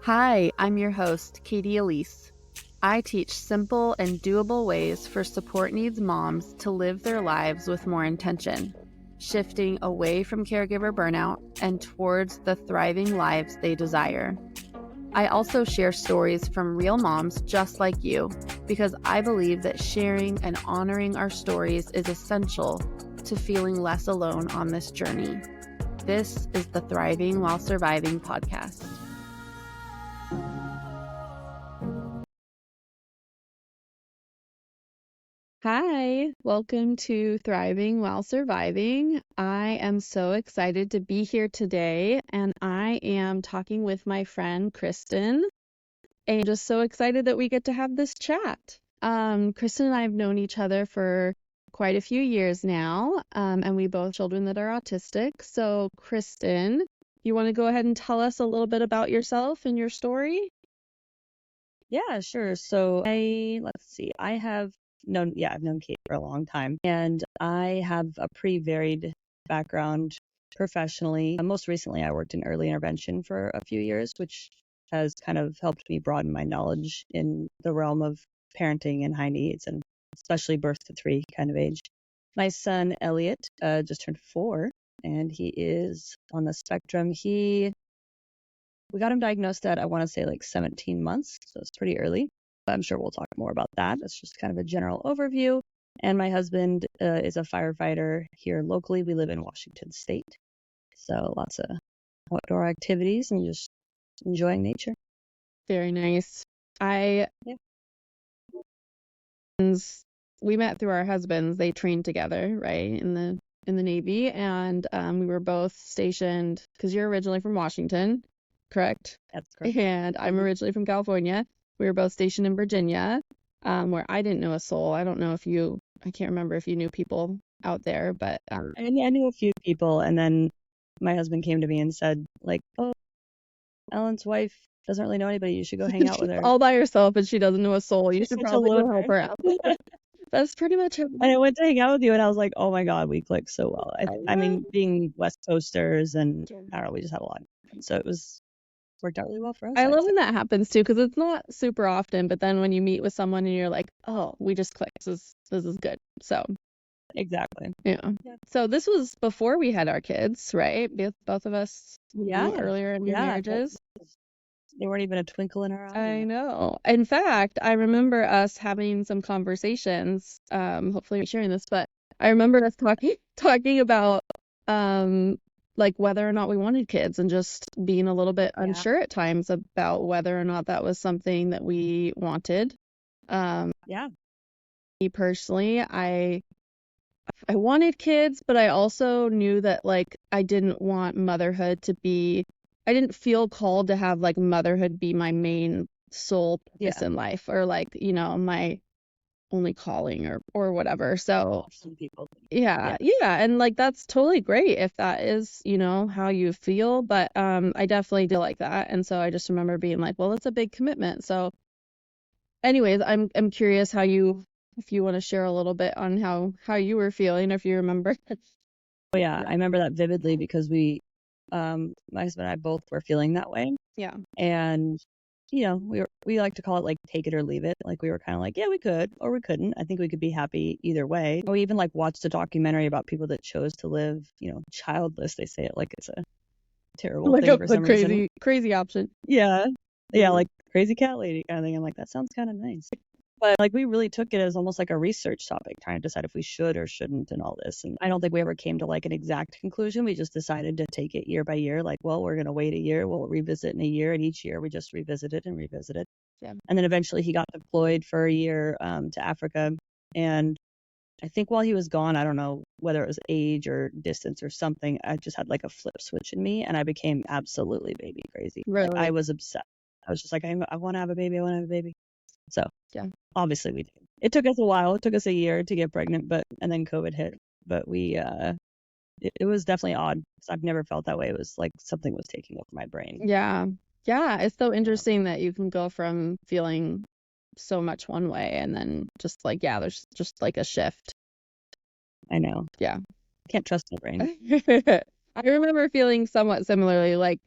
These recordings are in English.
Hi, I'm your host, Katie Elise. I teach simple and doable ways for support needs moms to live their lives with more intention, shifting away from caregiver burnout and towards the thriving lives they desire. I also share stories from real moms just like you because I believe that sharing and honoring our stories is essential to feeling less alone on this journey. This is the Thriving While Surviving podcast. Hi, welcome to Thriving While Surviving. I am so excited to be here today, and I am talking with my friend Kristen, and just so excited that we get to have this chat. Kristen and I have known each other for quite a few years now, and we both have children that are autistic. So, Kristen, you want to go ahead and tell us a little bit about yourself and your story? Yeah, sure. So I've known Kate for a long time, and I have a pretty varied background professionally. Most recently, I worked in early intervention for a few years, which has kind of helped me broaden my knowledge in the realm of parenting and high needs, and especially birth to 3 kind of age. My son, Elliot, just turned 4, and he is on the spectrum. We got him diagnosed at, I want to say, like 17 months, so it's pretty early. I'm sure we'll talk more about that. That's just kind of a general overview. And my husband is a firefighter here locally. We live in Washington State, so lots of outdoor activities and just enjoying nature. Very nice. We met through our husbands. They trained together, right, in the Navy, and we were both stationed because you're originally from Washington, correct? That's correct. And I'm originally from California. We were both stationed in Virginia, where I didn't know a soul. I don't know if I can't remember if you knew people out there, but I knew a few people, and then my husband came to me and said, like, "Oh, Ellen's wife doesn't really know anybody. You should go hang out with her." all by herself, and she doesn't know a soul. You should Such a probably go loner. help her out. That's pretty much it. And I went to hang out with you, and I was like, oh my God, we clicked so well. I mean, being West Coasters, and I don't know, we just had a lot of fun. So worked out really well for us. I love when that happens too, because it's not super often, but then when you meet with someone and you're like, oh, we just clicked. This is good. So Exactly. yeah. So this was before we had our kids, right? Both of us earlier in your marriages. They weren't even a twinkle in our eye. I know. In fact, I remember us having some conversations, hopefully I'm sharing this, but I remember us talking about like whether or not we wanted kids and just being a little bit unsure at times about whether or not that was something that we wanted. Me personally, I wanted kids, but I also knew that like I didn't want motherhood to be, I didn't feel called to have like motherhood be my main sole purpose in life, or like, my only calling or whatever. So some people. yeah, and like that's totally great if that is, how you feel, but I definitely did like that. And so I just remember being like, well, it's a big commitment. So anyways, I'm curious if you want to share a little bit on how you were feeling, if you remember. Oh yeah, I remember that vividly because my husband and I both were feeling that way. Yeah. And we like to call it like take it or leave it. Like we were kind of like, yeah, we could or we couldn't. I think we could be happy either way. We even like watched a documentary about people that chose to live, childless. They say it like it's a terrible thing for some reason. Crazy option. Yeah, like crazy cat lady kind of thing. I'm like, that sounds kind of nice. But like we really took it as almost like a research topic, trying to decide if we should or shouldn't and all this. And I don't think we ever came to like an exact conclusion. We just decided to take it year by year. Like, well, we're going to wait a year. We'll revisit in a year. And each year we just revisited and revisited. Yeah. And then eventually he got deployed for a year to Africa. And I think while he was gone, I don't know whether it was age or distance or something, I just had like a flip switch in me and I became absolutely baby crazy. Really? Like, I was obsessed. I was just like, I want to have a baby. I want to have a baby. So yeah, obviously we did. It took us a while. It took us a year to get pregnant, and then COVID hit. But it was definitely odd because I've never felt that way. It was like something was taking over my brain. Yeah. It's so interesting that you can go from feeling so much one way and then just like, there's just like a shift. I know. Yeah. Can't trust my brain. I remember feeling somewhat similarly, like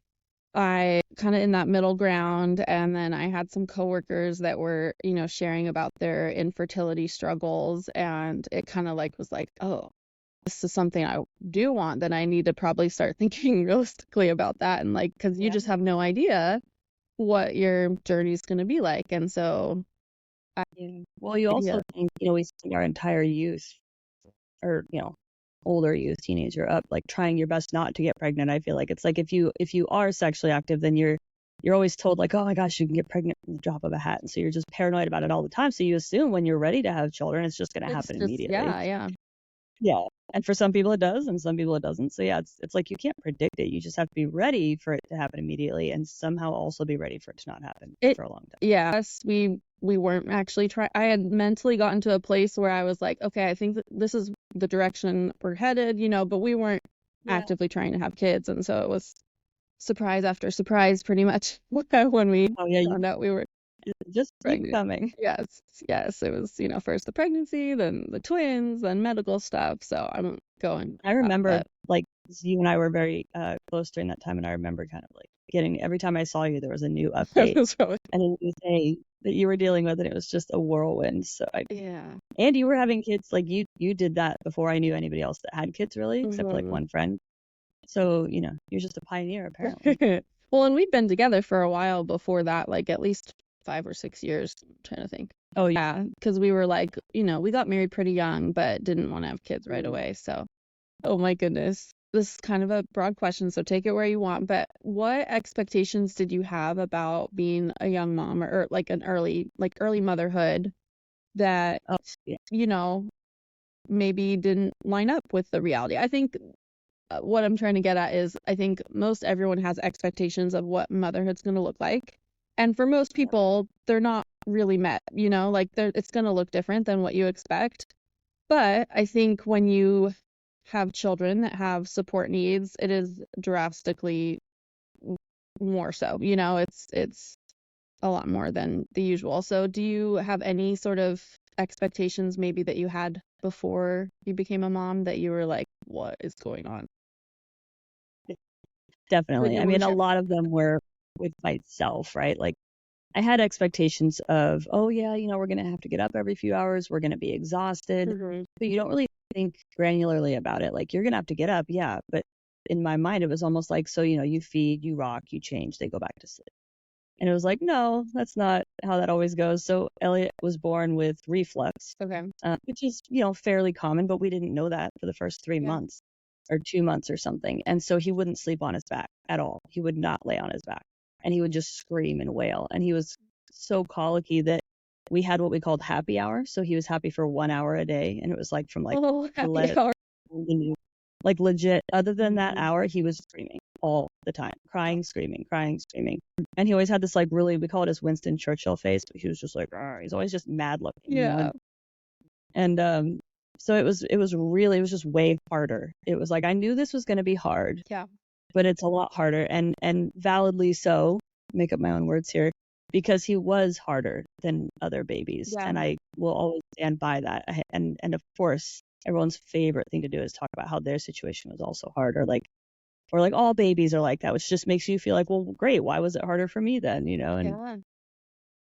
I kind of in that middle ground. And then I had some coworkers that were, sharing about their infertility struggles. And it kind of like was like, oh, this is something I do want, then I need to probably start thinking realistically about that. And like, because you just have no idea what your journey is going to be like. And so, Well, you also think, we spend our entire youth or, older youth, teenager up, like trying your best not to get pregnant. I feel like it's like if you are sexually active, then you're always told like, oh my gosh, you can get pregnant in the drop of a hat. And so you're just paranoid about it all the time. So you assume when you're ready to have children, it's just going to happen immediately. Yeah. And for some people it does, and some people it doesn't. So yeah, it's like you can't predict it. You just have to be ready for it to happen immediately, and somehow also be ready for it to not happen for a long time. Yes, we weren't actually trying. I had mentally gotten to a place where I was like, okay, I think that this is the direction we're headed, but we weren't actively trying to have kids, and so it was surprise after surprise, pretty much, when we found out we were just pregnant. Keep coming. Yes, it was, first the pregnancy, then the twins, then medical stuff. So I'm going. I remember like you and I were very close during that time, and I remember kind of like getting every time I saw you, there was a new update and a new thing that you were dealing with, and it was just a whirlwind. So and you were having kids, like you did that before I knew anybody else that had kids, really, except for like one friend. So you're just a pioneer apparently. Well, and we'd been together for a while before that, like at least 5 or 6 years. I'm trying to think. Oh yeah, because we were like, we got married pretty young, but didn't want to have kids right away. So, oh my goodness, this is kind of a broad question, so take it where you want. But what expectations did you have about being a young mom, or like an early motherhood that maybe didn't line up with the reality? I think what I'm trying to get at is I think most everyone has expectations of what motherhood's going to look like. And for most people, they're not really met, like it's going to look different than what you expect. But I think when you have children that have support needs, it is drastically more so, it's a lot more than the usual. So do you have any sort of expectations maybe that you had before you became a mom that you were like, what is going on? Definitely. I mean, a lot of them were with myself, right? Like I had expectations of, oh yeah, we're going to have to get up every few hours. We're going to be exhausted, but you don't really think granularly about it. Like you're going to have to get up. Yeah. But in my mind, it was almost like, so, you feed, you rock, you change, they go back to sleep. And it was like, no, that's not how that always goes. So Elliot was born with reflux, which is, fairly common, but we didn't know that for the first 3 months or 2 months or something. And so he wouldn't sleep on his back at all. He would not lay on his back, and he would just scream and wail. And he was so colicky that we had what we called happy hour. So he was happy for 1 hour a day. And it was like from like, like legit, other than that hour, he was screaming all the time, crying, screaming. And he always had this like really, we call it his Winston Churchill face, but he was just like, he's always just mad looking. And so it was just way harder. It was like, I knew this was going to be hard, but it's a lot harder, and validly so, make up my own words here, because he was harder than other babies. And I will always stand by that. And of course, everyone's favorite thing to do is talk about how their situation was also hard, or like all babies are like that, which just makes you feel like, well, great, why was it harder for me then,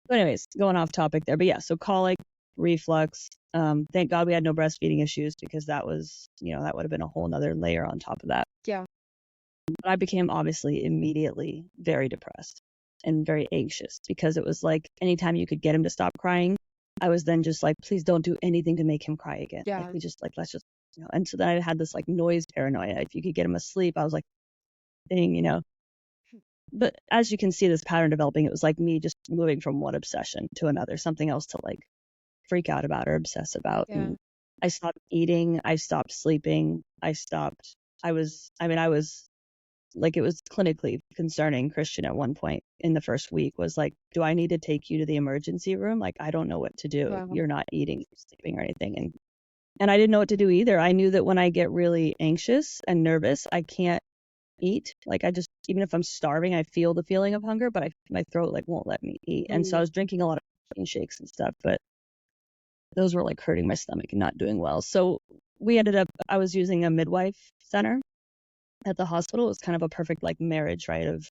But anyways, going off topic there, but yeah, so colic, reflux, thank God we had no breastfeeding issues, because that was, that would have been a whole nother layer on top of that. But I became obviously immediately very depressed and very anxious, because it was like anytime you could get him to stop crying, I was then just like, please don't do anything to make him cry again. Like we just like, let's just, and so then I had this like noise paranoia. If you could get him asleep, I was like, thing. But as you can see this pattern developing, it was like me just moving from one obsession to another, something else to like freak out about or obsess about. And I stopped eating. I stopped sleeping. I was like, it was clinically concerning. Christian at one point in the first week was like, do I need to take you to the emergency room? Like, I don't know what to do. You're not eating, sleeping, or anything. And I didn't know what to do either. I knew that when I get really anxious and nervous, I can't eat. Like I just, even if I'm starving, I feel the feeling of hunger, but my throat like won't let me eat. And so I was drinking a lot of protein shakes and stuff, but those were like hurting my stomach and not doing well. So I was using a midwife center at the hospital. It was kind of a perfect like marriage, right, of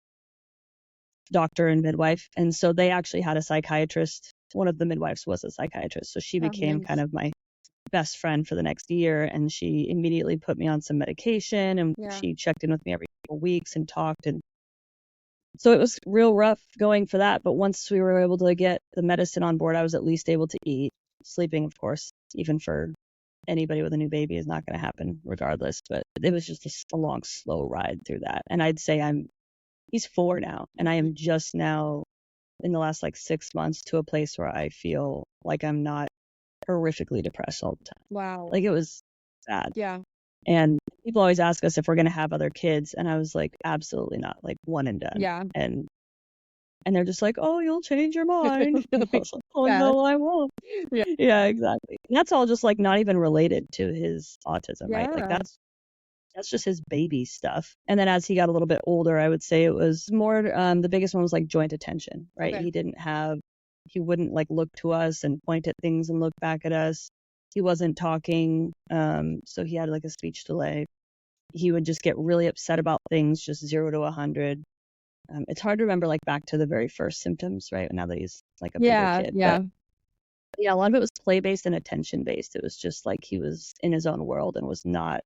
doctor and midwife. And so they actually had a psychiatrist. One of the midwives was a psychiatrist. So she became nice. kind of my best friend for the next year. And she immediately put me on some medication, and Yeah. she checked in with me every couple weeks and talked. And so it was real rough going for that. But once we were able to get the medicine on board, I was at least able to eat. Sleeping, of course, even for anybody with a new baby, is not going to happen regardless. But it was just a long, slow ride through that. And I'd say he's 4 now, and I am just now in the last like 6 months to a place where I feel like I'm not horrifically depressed all the time. Wow. Like, it was sad. Yeah. And people always ask us if we're going to have other kids, and I was like, absolutely not, like one and done. Yeah. And they're just like, oh, you'll change your mind. I was like, oh, Yeah. no, I won't. Yeah. Yeah, exactly. And that's all just like not even related to his autism, right? Like Yeah. that's just his baby stuff. And then as he got a little bit older, I would say it was more, the biggest one was like joint attention, right? Okay. He wouldn't like look to us and point at things and look back at us. He wasn't talking. So he had like a speech delay. He would just get really upset about things, just 0 to 100. It's hard to remember like back to the very first symptoms, right? Now that he's like a bigger kid. Yeah. But yeah, a lot of it was play-based and attention-based. It was just like he was in his own world and was not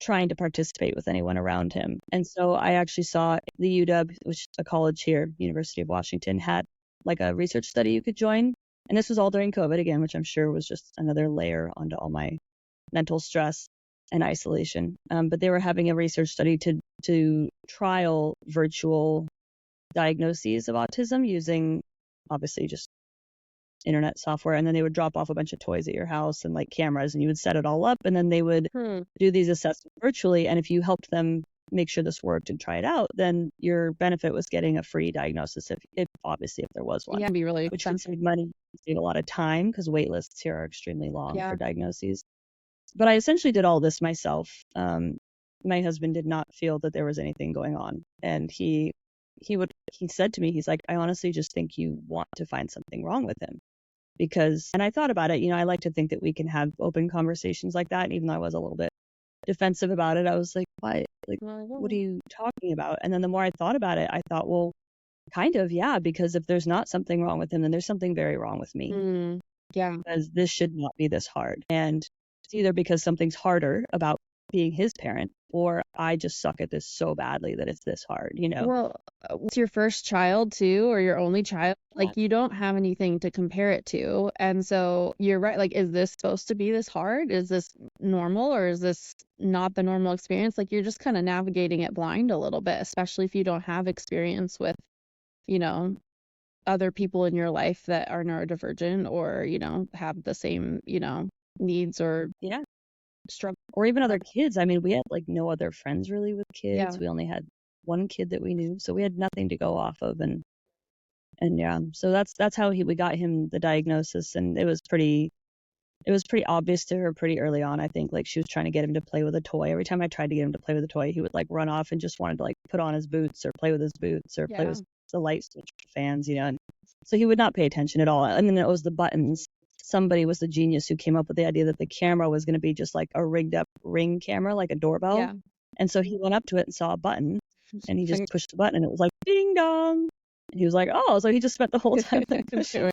trying to participate with anyone around him. And so I actually saw the UW, which is a college here, University of Washington, had like a research study you could join. And this was all during COVID again, which I'm sure was just another layer onto all my mental stress and isolation. But they were having a research study to trial virtual diagnoses of autism using obviously just internet software, and then they would drop off a bunch of toys at your house and like cameras, and you would set it all up, and then they would do these assessments virtually. And if you helped them make sure this worked and try it out, then your benefit was getting a free diagnosis if obviously if there was one. Yeah, it'd be really which would expensive. save money, save a lot of time, because wait lists here are extremely long Yeah. for diagnoses. But I essentially did all this myself. My husband did not feel that there was anything going on, and he said to me, he's like, I honestly just think you want to find something wrong with him. And I thought about it, I like to think that we can have open conversations like that. And even though I was a little bit defensive about it, I was like, what? Like, what are you talking about? And then the more I thought about it, I thought, well, kind of, yeah, because if there's not something wrong with him, then there's something very wrong with me. Yeah. Because this should not be this hard. And it's either because something's harder about being his parent, or I just suck at this so badly that it's this hard, Well, it's your first child too, or your only child. Like, you don't have anything to compare it to. And so you're right. Like, is this supposed to be this hard? Is this normal, or is this not the normal experience? Like, you're just kind of navigating it blind a little bit, especially if you don't have experience with, other people in your life that are neurodivergent or, have the same, needs or struggle. Or even other kids. I mean, we had like no other friends really with kids. Yeah. We only had one kid that we knew, so we had nothing to go off of. And yeah, so that's how we got him the diagnosis. And it was pretty obvious to her pretty early on. I think like she was trying to get him to play with a toy. Every time I tried to get him to play with a toy, he would like run off and just wanted to like put on his boots or play with his boots or play with the light switch fans, and so he would not pay attention at all. And then it was the buttons. Somebody was the genius who came up with the idea that the camera was going to be just like a rigged up Ring camera, like a doorbell. Yeah. And so he went up to it and saw a button, and he just pushed the button, and it was like ding dong. And he was like, oh, so he just spent the whole time like pushing.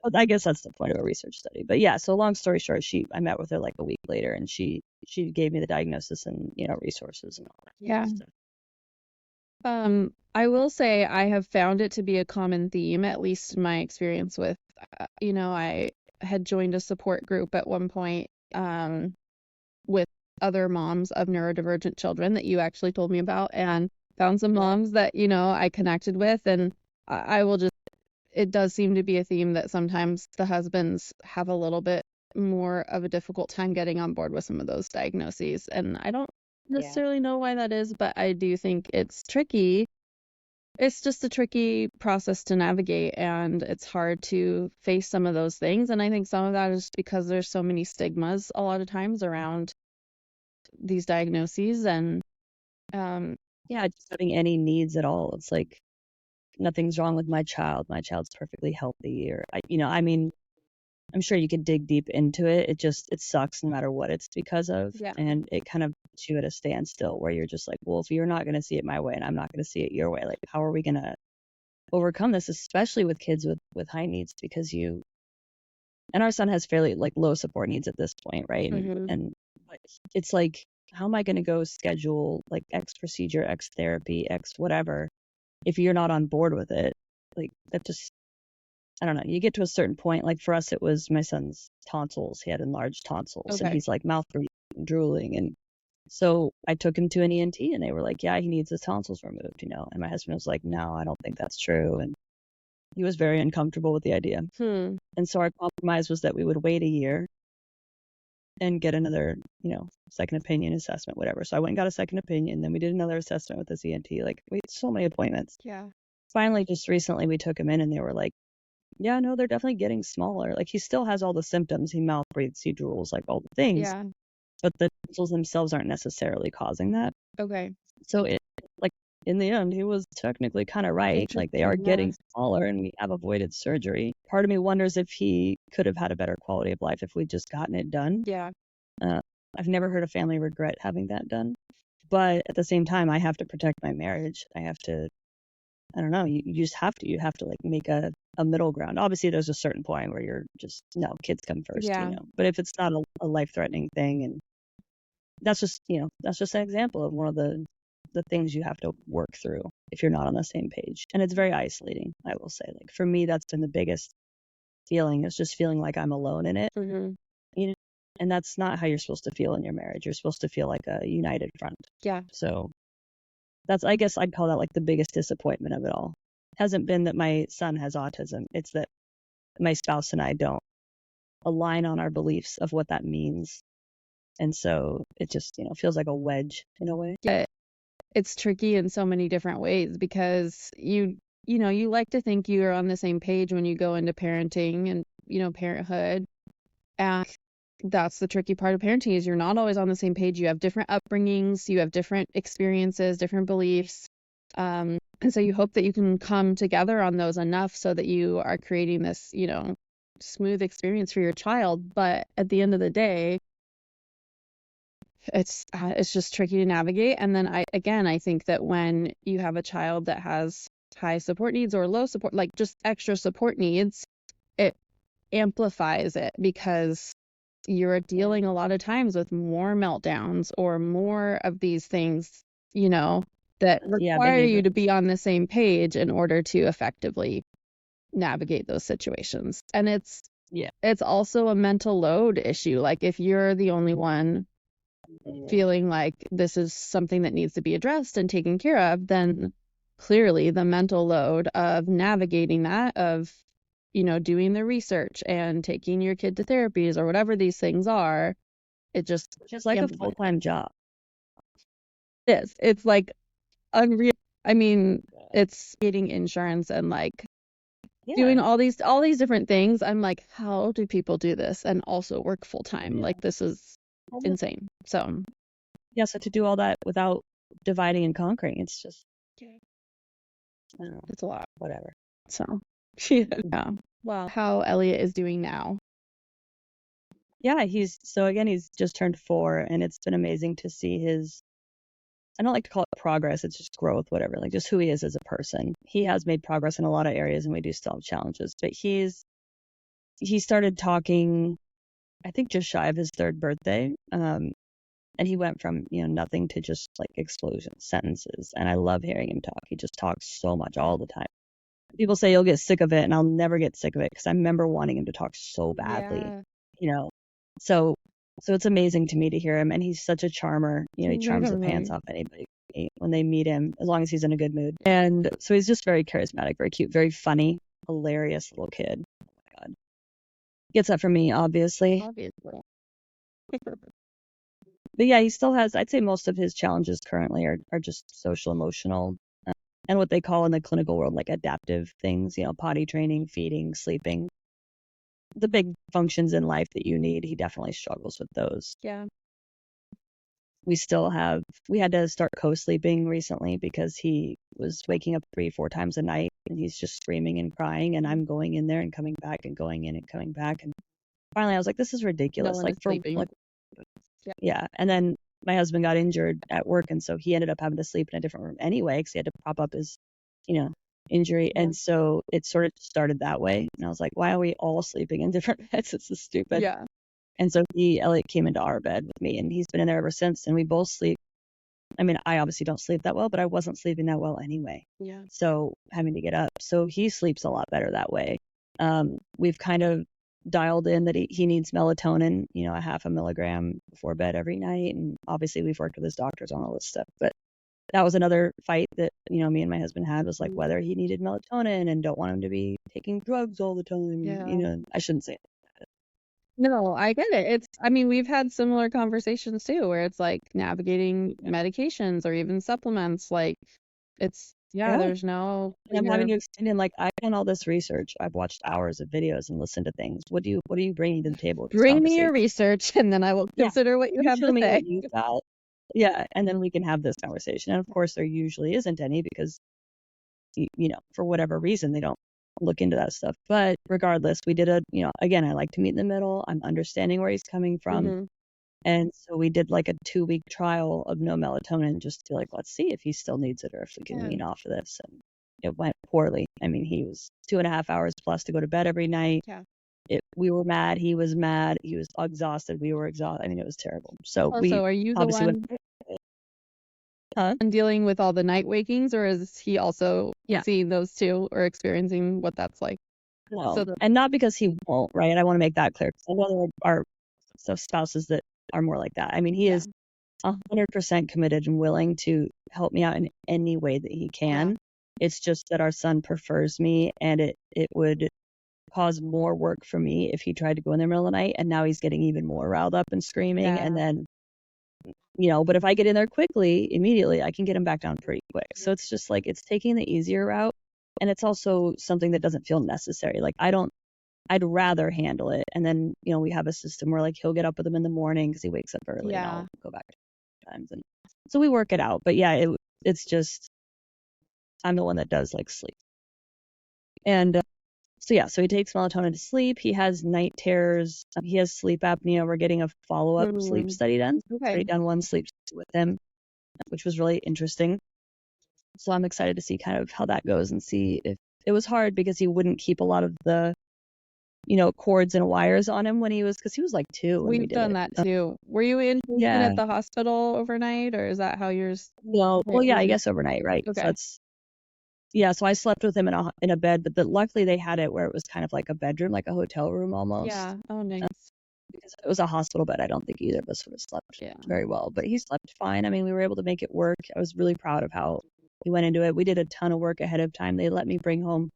Well, I guess that's the point of a research study. But yeah, so long story short, I met with her like a week later, and she gave me the diagnosis and resources and all that. Yeah. Stuff. I will say I have found it to be a common theme, at least in my experience with, I had joined a support group at one point with other moms of neurodivergent children that you actually told me about, and found some moms that, I connected with. And I will just, it does seem to be a theme that sometimes the husbands have a little bit more of a difficult time getting on board with some of those diagnoses. And I don't necessarily know why that is, but I do think it's tricky. It's just a tricky process to navigate, and it's hard to face some of those things. And I think some of that is because there's so many stigmas a lot of times around these diagnoses. And just having any needs at all. It's like nothing's wrong with my child. My child's perfectly healthy. Or I mean, I'm sure you could dig deep into it. It sucks no matter what it's because of. Yeah. And it kind of puts you at a standstill where you're just like, well, if you're not going to see it my way and I'm not going to see it your way, like, how are we going to overcome this, especially with kids with high needs? Because and our son has fairly like low support needs at this point, right? And it's like, how am I going to go schedule like X procedure, X therapy, X whatever, if you're not on board with it? Like, that just, I don't know. You get to a certain point, like for us, it was my son's tonsils. He had enlarged tonsils, and he's like mouth breathing and drooling. And so I took him to an ENT, and they were like, yeah, he needs his tonsils removed, And my husband was like, no, I don't think that's true. And he was very uncomfortable with the idea. And so our compromise was that we would wait a year and get another, second opinion assessment, whatever. So I went and got a second opinion. Then we did another assessment with this ENT. Like, we had so many appointments. Yeah. Finally, just recently, we took him in, and they were like, yeah, no, they're definitely getting smaller. Like, he still has all the symptoms. He mouth breathes, he drools, like all the things. Yeah. But the tonsils themselves aren't necessarily causing that. Okay. So in the end, he was technically kind of right. Like, they are getting smaller, and we have avoided surgery. Part of me wonders if he could have had a better quality of life if we'd just gotten it done. Yeah. I've never heard a family regret having that done. But at the same time, I have to protect my marriage. I have to, I don't know, you just have to. You have to like make a middle ground. Obviously, there's a certain point where you're just, no, kids come first, But if it's not a life-threatening thing, and that's just an example of one of the things you have to work through if you're not on the same page. And it's very isolating, I will say. Like, for me, that's been the biggest feeling, is just feeling like I'm alone in it. And that's not how you're supposed to feel in your marriage. You're supposed to feel like a united front. Yeah. So that's, I guess I'd call that like the biggest disappointment of it all. It hasn't been that my son has autism. It's that my spouse and I don't align on our beliefs of what that means. And so it just, feels like a wedge in a way. Yeah. It's tricky in so many different ways, because you like to think you are on the same page when you go into parenting and, parenthood. And that's the tricky part of parenting, is you're not always on the same page. You have different upbringings, you have different experiences, different beliefs. And so you hope that you can come together on those enough so that you are creating this, smooth experience for your child. But at the end of the day, it's just tricky to navigate. And then I think that when you have a child that has high support needs or low support, like just extra support needs, it amplifies it, because you're dealing a lot of times with more meltdowns or more of these things, that require you to be on the same page in order to effectively navigate those situations. And it's also a mental load issue. Like, if you're the only one feeling like this is something that needs to be addressed and taken care of, then clearly the mental load of navigating that, of doing the research and taking your kid to therapies or whatever these things are, it just like a full-time job. It's like unreal. I mean, it's getting insurance and like doing all these different things. I'm like, how do people do this and also work full-time? Like, this is insane. So so to do all that without dividing and conquering, it's just, I don't know, it's a lot. Whatever. So yeah. Well, how Elliot is doing now. Yeah, he's just turned 4, and it's been amazing to see his, I don't like to call it progress, it's just growth, whatever, like just who he is as a person. He has made progress in a lot of areas, and we do still have challenges, but he started talking, I think, just shy of his 3rd birthday. And he went from, nothing to just like explosion sentences. And I love hearing him talk. He just talks so much all the time. People say you'll get sick of it, and I'll never get sick of it, because I remember wanting him to talk so badly, So it's amazing to me to hear him, and he's such a charmer. He charms the pants off anybody when they meet him, as long as he's in a good mood. And so he's just very charismatic, very cute, very funny, hilarious little kid. Oh my God. Gets that from me, obviously. But yeah, he still has, I'd say most of his challenges currently are just social, emotional, and what they call in the clinical world like adaptive things, potty training, feeding, sleeping. The big functions in life that you need, he definitely struggles with those. Yeah. We had to start co-sleeping recently, because he was waking up 3-4 times a night, and he's just screaming and crying, and I'm going in there and coming back and going in and coming back. And finally I was like, this is No ridiculous. one Like is for sleeping. like, Yeah. yeah. And then my husband got injured at work, and so he ended up having to sleep in a different room anyway because he had to prop up his, injury. Yeah. And so it sort of started that way. And I was like, why are we all sleeping in different beds? This is stupid. Yeah. And so Elliot came into our bed with me, and he's been in there ever since. And we both sleep. I mean, I obviously don't sleep that well, but I wasn't sleeping that well anyway. Yeah. So having to get up. So he sleeps a lot better that way. We've kind of dialed in that he needs melatonin, a 0.5 milligram before bed every night. And obviously we've worked with his doctors on all this stuff. But that was another fight that, me and my husband had, was like whether he needed melatonin, and don't want him to be taking drugs all the time. Yeah. I shouldn't say it. No, I get it. We've had similar conversations too, where it's like navigating medications or even supplements. Like Yeah. there's no And I'm having to explain to him, like, I've done all this research. I've watched hours of videos and listened to things. What are you bringing to the table with this bring me your conversation? research and then I will consider what you have Show to me say. what you've got. Yeah, and then we can have this conversation. And of course, there usually isn't any because, for whatever reason, they don't look into that stuff. But regardless, we did again, I like to meet in the middle. I'm understanding where he's coming from. Mhm. And so we did like a 2-week trial of no melatonin, just to let's see if he still needs it or if we can wean off of this. And it went poorly. I mean, he was 2.5 hours plus to go to bed every night. Yeah. We were mad. He was mad. He was exhausted. We were exhausted. I mean, it was terrible. So Are you the one dealing with all the night wakings, or is he also seeing those too or experiencing what that's like? No, and not because he won't, right? I want to make that clear. I know there are spouses that are more like that. I mean, he is 100% committed and willing to help me out in any way that he can. It's just that our son prefers me, and it would cause more work for me if he tried to go in the middle of the night, and now he's getting even more riled up and screaming. And then, but if I get in there quickly, immediately, I can get him back down pretty quick. So it's just like, it's taking the easier route. And it's also something that doesn't feel necessary. Like, I'd rather handle it. And then, we have a system where he'll get up with him in the morning because he wakes up early, and I'll go back to times. And so we work it out. But yeah, it's just, I'm the one that does sleep. And so he takes melatonin to sleep. He has night terrors. He has sleep apnea. We're getting a follow-up sleep study done. We've already done one sleep study with him, which was really interesting. So I'm excited to see kind of how that goes, and see if it was hard because he wouldn't keep a lot of the, cords and wires on him because he was like 2 when we did done it. that too. Were you in at the hospital overnight, or is that how yours? No. Well, yeah, I guess overnight, right? Okay. So I slept with him in a bed, but luckily they had it where it was kind of like a bedroom, like a hotel room almost. Yeah. Oh, nice. Because it was a hospital bed, I don't think either of us would have slept very well. But he slept fine. I mean, we were able to make it work. I was really proud of how he went into it. We did a ton of work ahead of time. They let me bring home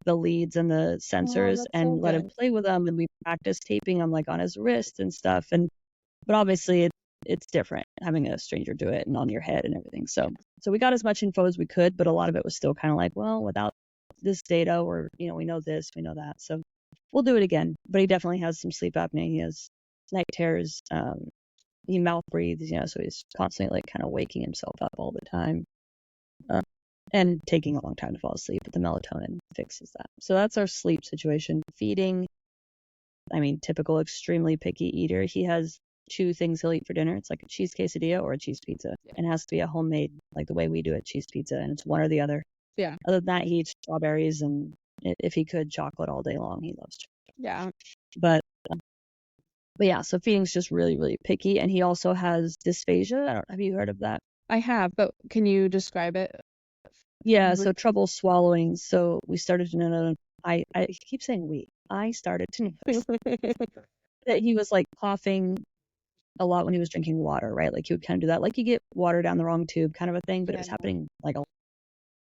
the leads and the sensors and let him play with them, and we practiced taping them on his wrist and stuff. But obviously it's different having a stranger do it and on your head and everything. So we got as much info as we could, but a lot of it was still kind of well, without this data, or we know this, we know that. So we'll do it again. But he definitely has some sleep apnea. He has night terrors. He mouth breathes, so he's constantly kind of waking himself up all the time. And taking a long time to fall asleep, but the melatonin fixes that. So that's our sleep situation. Feeding, I mean, typical extremely picky eater. He has 2 things he'll eat for dinner. It's like a cheese quesadilla or a cheese pizza. And it has to be a homemade, like the way we do it, cheese pizza, and it's one or the other. Yeah. Other than that, he eats strawberries and, if he could, chocolate all day long. He loves chocolate. Yeah. But yeah, so feeding's just really, really picky. And he also has dysphagia. Have you heard of that? I have, but can you describe it? Yeah, so trouble swallowing. So we started to know, I keep saying we. I started to notice that he was coughing a lot when he was drinking water, right? He would kind of do that, you get water down the wrong tube kind of a thing, but it was happening a lot.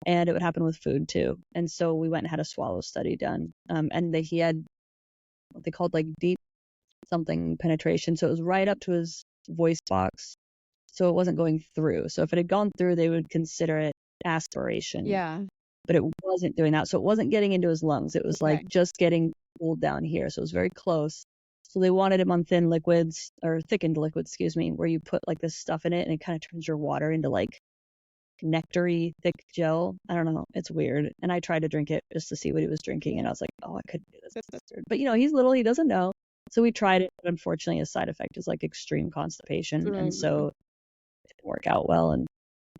And it would happen with food too. And so we went and had a swallow study done. And he had what they called deep something penetration. So it was right up to his voice box. So it wasn't going through. So if it had gone through, they would consider it aspiration. Yeah. But it wasn't doing that. So it wasn't getting into his lungs. It was just getting cooled down here. So it was very close. So they wanted him on thin liquids, or thickened liquids, excuse me, where you put this stuff in it and it kind of turns your water into nectar-y thick gel. I don't know. It's weird. And I tried to drink it just to see what he was drinking, and I was like, oh, I couldn't do this. But he's little, he doesn't know. So we tried it, but unfortunately a side effect is like extreme constipation. And so it didn't work out well. And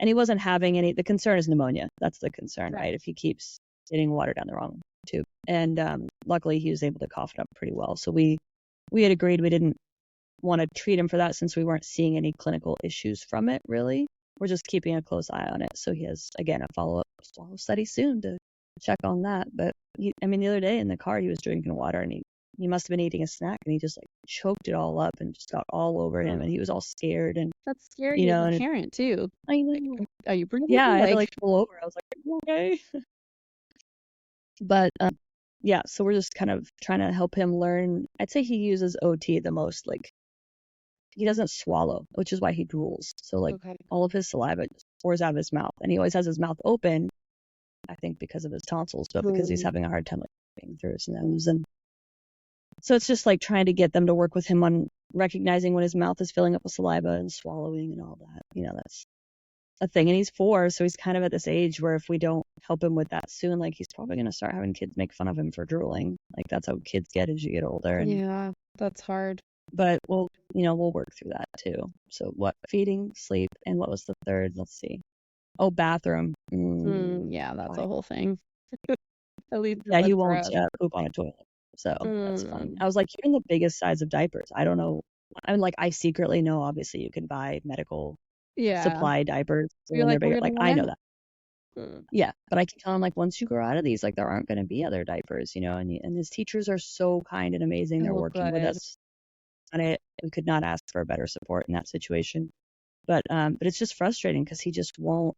he wasn't having any, the concern is pneumonia. That's the concern, right? If he keeps getting water down the wrong tube. And luckily he was able to cough it up pretty well. So we had agreed we didn't want to treat him for that since we weren't seeing any clinical issues from it, really. We're just keeping a close eye on it. So he has, again, a follow-up swallow study soon to check on that. But the other day in the car, he was drinking water and he must have been eating a snack and he just like choked it all up and just got all over him and he was all scared. And that's scary as a parent too. I know. Are you breathing? Yeah, I had to like pull over. I was like, okay. But yeah, so we're just kind of trying to help him learn. I'd say he uses OT the most. Like he doesn't swallow, which is why he drools. So like all of his saliva just pours out of his mouth, and he always has his mouth open. I think because of his tonsils, but because he's having a hard time like getting through his nose. And so it's just like trying to get them to work with him on recognizing when his mouth is filling up with saliva and swallowing and all that. That's a thing. And he's 4, so he's kind of at this age where if we don't help him with that soon, like he's probably going to start having kids make fun of him for drooling. Like that's how kids get as you get older. And, yeah, that's hard. But we'll work through that too. So what? Feeding, sleep, and what was the third? Let's see. Oh, bathroom. Yeah, that's a whole thing. At least he won't poop on a toilet. So that's fun. I was like, you're in the biggest size of diapers. I don't know. I'm like, I secretly know, obviously, you can buy medical supply diapers. You're like, I know that. Yeah, but I can tell him like once you grow out of these, like there aren't going to be other diapers, and his teachers are so kind and amazing. They're working with us on it. We could not ask for better support in that situation. But it's just frustrating because he just won't.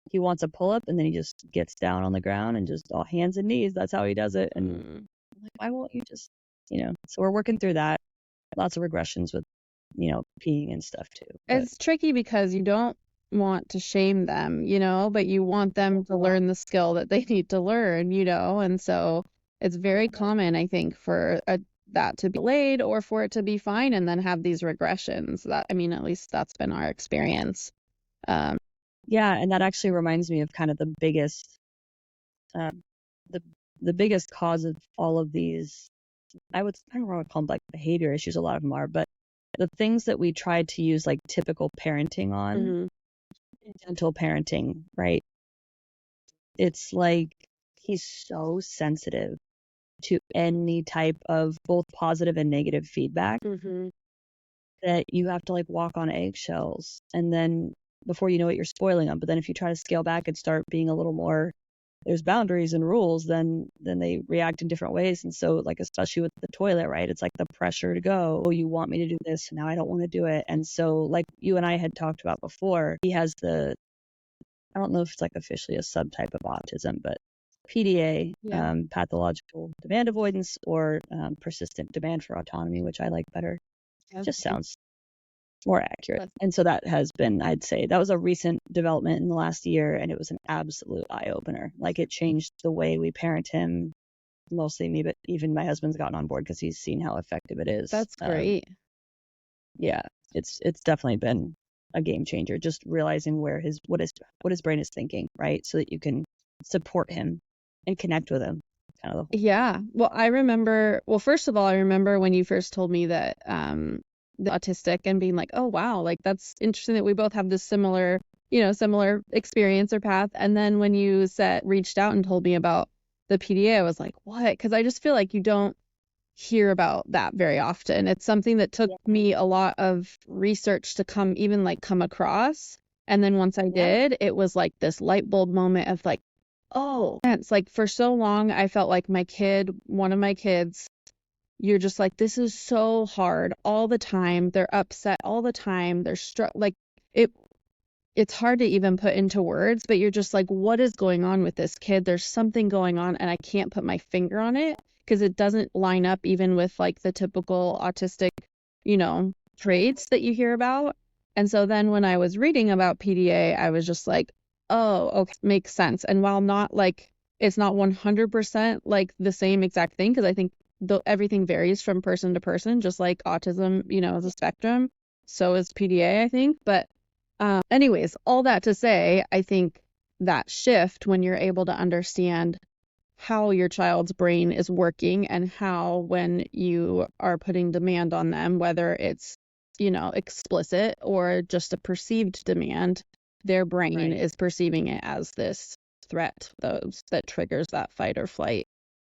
He wants a pull up and then he just gets down on the ground and just all hands and knees. That's how he does it. And I'm like, why won't you just, So we're working through that. Lots of regressions with, peeing and stuff too. But it's tricky because you don't want to shame them, but you want them to learn the skill that they need to learn, and so it's very common, I think, for that to be delayed or for it to be fine and then have these regressions. At least that's been our experience. Yeah, and that actually reminds me of kind of the biggest, the biggest cause of all of these. I don't want to call them like behavior issues. A lot of them are, but the things that we tried to use like typical parenting on, gentle parenting, right? It's like he's so sensitive to any type of both positive and negative feedback that you have to like walk on eggshells, and then before you know it, you're spoiling them. But then if you try to scale back and start being a little more, there's boundaries and rules, then they react in different ways. And so like, especially with the toilet, right? It's like the pressure to go, oh, you want me to do this, and now I don't want to do it. And so like you and I had talked about before, he has I don't know if it's like officially a subtype of autism, but PDA, pathological demand avoidance, or persistent demand for autonomy, which I like better. It just sounds more accurate. And so that has been, I'd say, that was a recent development in the last year, and it was an absolute eye-opener. Like it changed the way we parent him, mostly me, but even my husband's gotten on board because he's seen how effective it is. That's great. Yeah, it's definitely been a game changer, just realizing what his brain is thinking, right? So that you can support him and connect with him. Kind of yeah. Well, first of all, I remember when you first told me that the autistic, and being like, oh wow, like that's interesting that we both have this similar experience or path. And then when you reached out and told me about the PDA, I was like, what? Because I just feel like you don't hear about that very often. It's something that took me a lot of research to come across. And then once I did, it was like this light bulb moment of like, oh, it's like for so long I felt like one of my kids, you're just like, this is so hard all the time. They're upset all the time. They're like it's hard to even put into words, but you're just like, what is going on with this kid? There's something going on and I can't put my finger on it because it doesn't line up even with like the typical autistic, traits that you hear about. And so then when I was reading about PDA, I was just like, oh, okay, makes sense. And while not like, it's not 100% like the same exact thing, because I think everything varies from person to person, just like autism, is a spectrum. So is PDA, I think. But anyways, all that to say, I think that shift when you're able to understand how your child's brain is working and how, when you are putting demand on them, whether it's, explicit or just a perceived demand, their brain is perceiving it as this threat that triggers that fight or flight,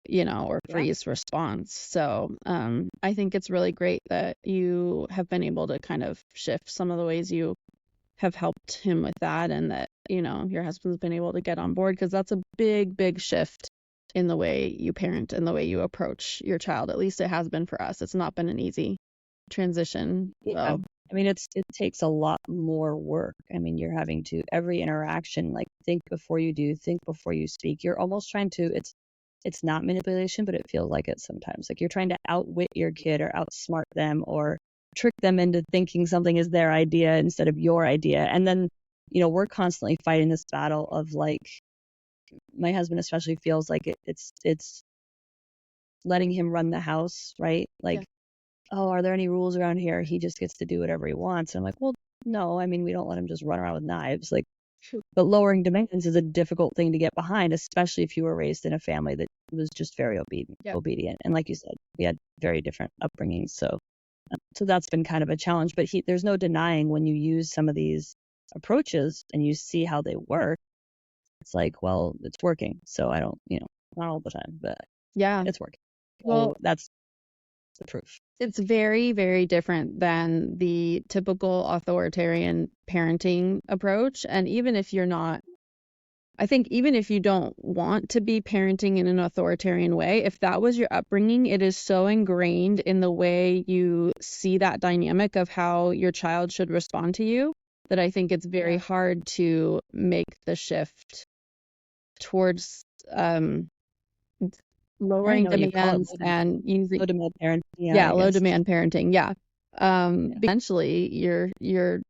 or freeze response. So I think it's really great that you have been able to kind of shift some of the ways you have helped him with that, and that, your husband's been able to get on board, because that's a big, big shift in the way you parent and the way you approach your child. At least it has been for us. It's not been an easy transition. Yeah. So. I mean, it takes a lot more work. I mean, you're having to, every interaction, like, think before you do, think before you speak. You're almost trying to, it's not manipulation, but it feels like it sometimes. Like, you're trying to outwit your kid or outsmart them or trick them into thinking something is their idea instead of your idea. And then, we're constantly fighting this battle of, like, my husband especially feels like it's letting him run the house, right? Like, oh, are there any rules around here? He just gets to do whatever he wants. And I'm like, well, no, I mean, we don't let him just run around with knives. Like, but lowering demands is a difficult thing to get behind, especially if you were raised in a family that was just very obedient. And like you said, we had very different upbringings. So that's been kind of a challenge. But there's no denying, when you use some of these approaches and you see how they work, it's like, well, it's working. So I don't, not all the time, but it's working. Well, so that's the proof. It's very, very different than the typical authoritarian parenting approach. And even if you're not, I think even if you don't want to be parenting in an authoritarian way, if that was your upbringing, it is so ingrained in the way you see that dynamic of how your child should respond to you, that I think it's very hard to make the shift towards lowering demands and using low demand parenting. Low demand parenting. Eventually you're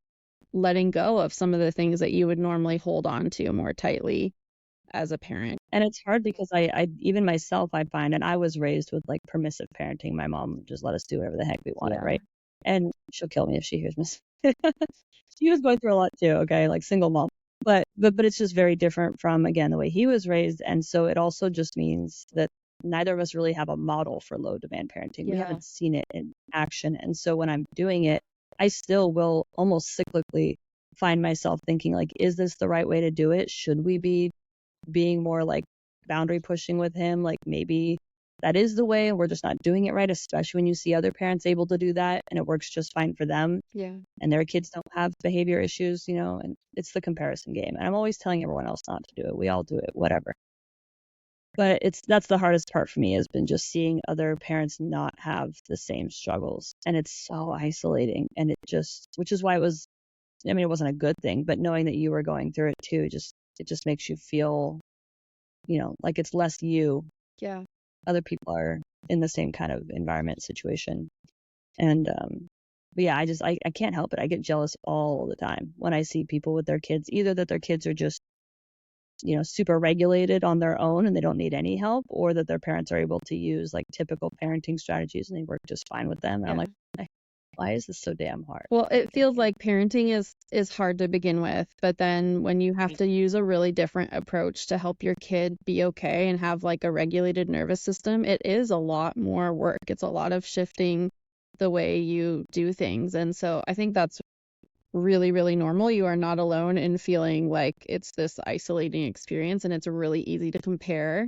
letting go of some of the things that you would normally hold on to more tightly as a parent. And it's hard because I even myself, I find, and I was raised with, like, permissive parenting. My mom just let us do whatever the heck we wanted, right? And she'll kill me if she hears me. She was going through a lot too, okay, like, single mom. But it's just very different from, again, the way he was raised. And so it also just means that neither of us really have a model for low demand parenting. We haven't seen it in action. And so when I'm doing it, I still will almost cyclically find myself thinking, like, is this the right way to do it? Should we be being more, like, boundary pushing with him? Like, maybe that is the way and we're just not doing it right, especially when you see other parents able to do that and it works just fine for them. And their kids don't have behavior issues, and it's the comparison game. And I'm always telling everyone else not to do it. We all do it, whatever. But that's the hardest part for me, has been just seeing other parents not have the same struggles. And it's so isolating. And which is why it wasn't a good thing, but knowing that you were going through it too, it just makes you feel, like it's less you. Other people are in the same kind of environment, situation. And, but yeah, I can't help it. I get jealous all the time when I see people with their kids, either that their kids are just, super regulated on their own and they don't need any help, or that their parents are able to use, like, typical parenting strategies and they work just fine with them. And I'm like, why is this so damn hard? Well, it feels like parenting is hard to begin with, but then when you have to use a really different approach to help your kid be okay and have, like, a regulated nervous system, it is a lot more work. It's a lot of shifting the way you do things. And so I think that's really, really normal. You are not alone in feeling like it's this isolating experience, and it's really easy to compare.